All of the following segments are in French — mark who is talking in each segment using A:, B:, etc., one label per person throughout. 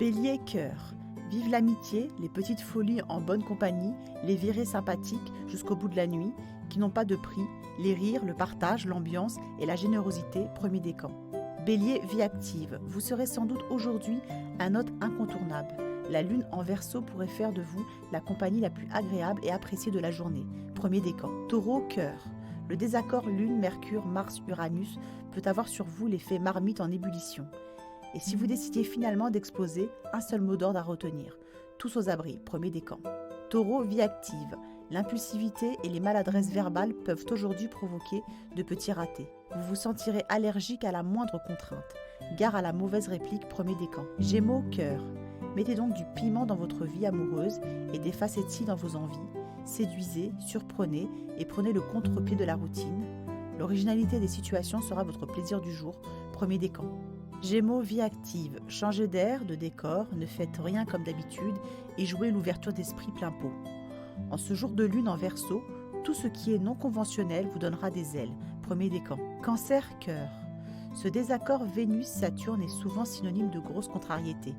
A: Bélier, cœur. Vive l'amitié, les petites folies en bonne compagnie, les virées sympathiques jusqu'au bout de la nuit, qui n'ont pas de prix, les rires, le partage, l'ambiance et la générosité, premier décan. Bélier, vie active. Vous serez sans doute aujourd'hui un hôte incontournable. La lune en Verseau pourrait faire de vous la compagnie la plus agréable et appréciée de la journée, premier décan. Taureau, cœur. Le désaccord Lune, Mercure, Mars, Uranus peut avoir sur vous l'effet marmite en ébullition. Et si vous décidiez finalement d'exposer, un seul mot d'ordre à retenir. Tous aux abris, premier décan. Taureau, vie active. L'impulsivité et les maladresses verbales peuvent aujourd'hui provoquer de petits ratés. Vous vous sentirez allergique à la moindre contrainte. Gare à la mauvaise réplique, premier décan. Gémeaux, cœur. Mettez donc du piment dans votre vie amoureuse et des facéties dans vos envies. Séduisez, surprenez et prenez le contre-pied de la routine. L'originalité des situations sera votre plaisir du jour, premier décan. Gémeaux, vie active. Changez d'air, de décor, ne faites rien comme d'habitude et jouez l'ouverture d'esprit plein pot. En ce jour de lune en Verseau, tout ce qui est non conventionnel vous donnera des ailes, premier décan. Cancer, cœur. Ce désaccord Vénus-Saturne est souvent synonyme de grosses contrariétés.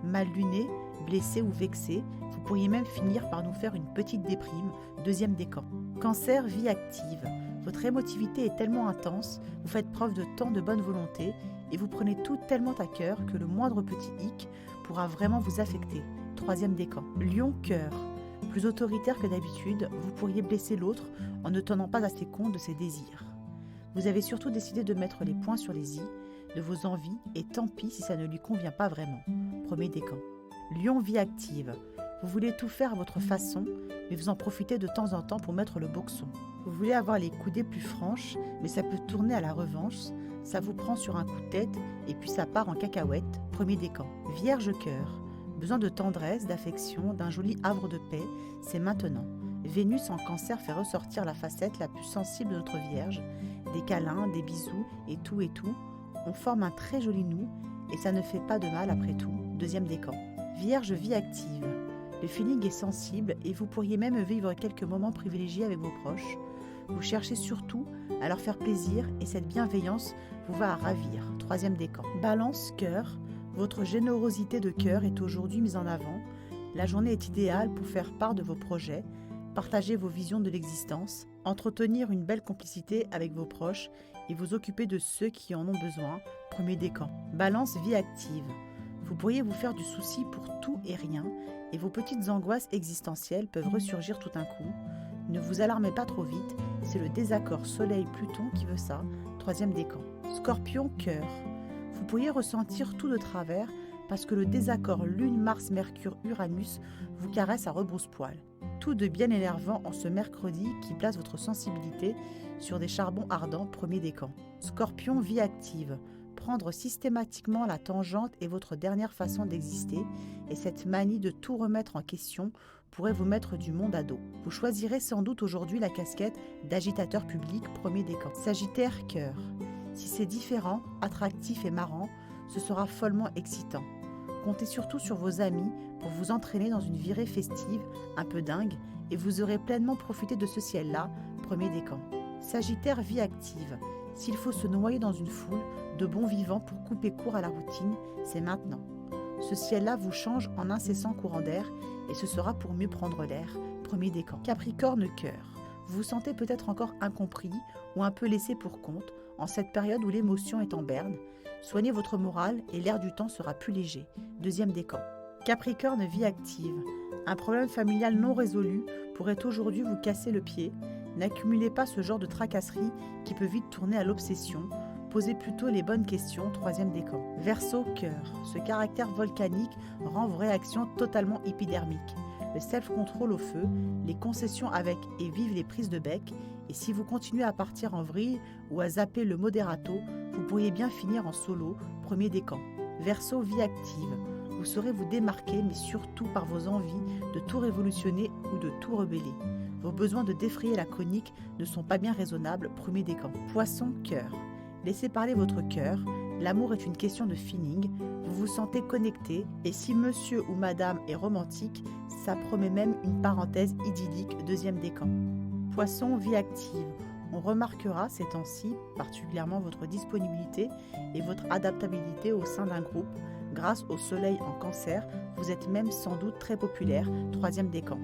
A: Mal luné, blessé ou vexé, vous pourriez même finir par nous faire une petite déprime, deuxième décan. Cancer, vie active. Votre émotivité est tellement intense, vous faites preuve de tant de bonne volonté et vous prenez tout tellement à cœur que le moindre petit hic pourra vraiment vous affecter, troisième décan. Lion, cœur. Plus autoritaire que d'habitude, vous pourriez blesser l'autre en ne tenant pas assez compte de ses désirs. Vous avez surtout décidé de mettre les points sur les i, de vos envies, et tant pis si ça ne lui convient pas vraiment. Premier décan. Lion, vie active. Vous voulez tout faire à votre façon, mais vous en profitez de temps en temps pour mettre le boxon. Vous voulez avoir les coudées plus franches, mais ça peut tourner à la revanche. Ça vous prend sur un coup de tête, et puis ça part en cacahuète. Premier décan. Vierge, cœur. Besoin de tendresse, d'affection, d'un joli havre de paix, c'est maintenant. Vénus en Cancer fait ressortir la facette la plus sensible de notre Vierge. Des câlins, des bisous et tout. On forme un très joli nœud et ça ne fait pas de mal après tout. Deuxième décan. Vierge, vie active. Le feeling est sensible et vous pourriez même vivre quelques moments privilégiés avec vos proches. Vous cherchez surtout à leur faire plaisir et cette bienveillance vous va à ravir. Troisième décan. Balance, cœur. Votre générosité de cœur est aujourd'hui mise en avant. La journée est idéale pour faire part de vos projets, partager vos visions de l'existence, entretenir une belle complicité avec vos proches et vous occuper de ceux qui en ont besoin. Premier décan. Balance, vie active. Vous pourriez vous faire du souci pour tout et rien et vos petites angoisses existentielles peuvent ressurgir tout un coup. Ne vous alarmez pas trop vite, c'est le désaccord Soleil-Pluton qui veut ça. Troisième décan. Scorpion, cœur. Vous pourriez ressentir tout de travers parce que le désaccord Lune-Mars-Mercure-Uranus vous caresse à rebrousse-poil. Tout de bien énervant en ce mercredi qui place votre sensibilité sur des charbons ardents, premier décan. Scorpion, vie active. Prendre systématiquement la tangente est votre dernière façon d'exister et cette manie de tout remettre en question pourrait vous mettre du monde à dos. Vous choisirez sans doute aujourd'hui la casquette d'agitateur public, premier décan. Sagittaire, cœur. Si c'est différent, attractif et marrant, ce sera follement excitant. Comptez surtout sur vos amis pour vous entraîner dans une virée festive, un peu dingue, et vous aurez pleinement profité de ce ciel-là, premier décan. Sagittaire, vie active. S'il faut se noyer dans une foule de bons vivants pour couper court à la routine, c'est maintenant. Ce ciel-là vous change en incessant courant d'air et ce sera pour mieux prendre l'air, premier décan. Capricorne, cœur. Vous vous sentez peut-être encore incompris ou un peu laissé pour compte en cette période où l'émotion est en berne. Soignez votre morale et l'air du temps sera plus léger. Deuxième décan. Capricorne, vie active. Un problème familial non résolu pourrait aujourd'hui vous casser le pied. N'accumulez pas ce genre de tracasserie qui peut vite tourner à l'obsession. Posez plutôt les bonnes questions, troisième décan. Verseau, cœur. Ce caractère volcanique rend vos réactions totalement épidermiques. Le self-control au feu, les concessions avec et vive les prises de bec. Et si vous continuez à partir en vrille ou à zapper le moderato, vous pourriez bien finir en solo, premier décan. Verseau, vie active. Vous saurez vous démarquer, mais surtout par vos envies de tout révolutionner ou de tout rebeller. Vos besoins de défrayer la chronique ne sont pas bien raisonnables, premier décan. Poisson, cœur. Laissez parler votre cœur. L'amour est une question de feeling. Vous vous sentez connecté et si monsieur ou madame est romantique, ça promet même une parenthèse idyllique, deuxième décan. Poisson, vie active. On remarquera ces temps-ci particulièrement votre disponibilité et votre adaptabilité au sein d'un groupe, Grâce au soleil en Cancer, vous êtes même sans doute très populaire, troisième décan.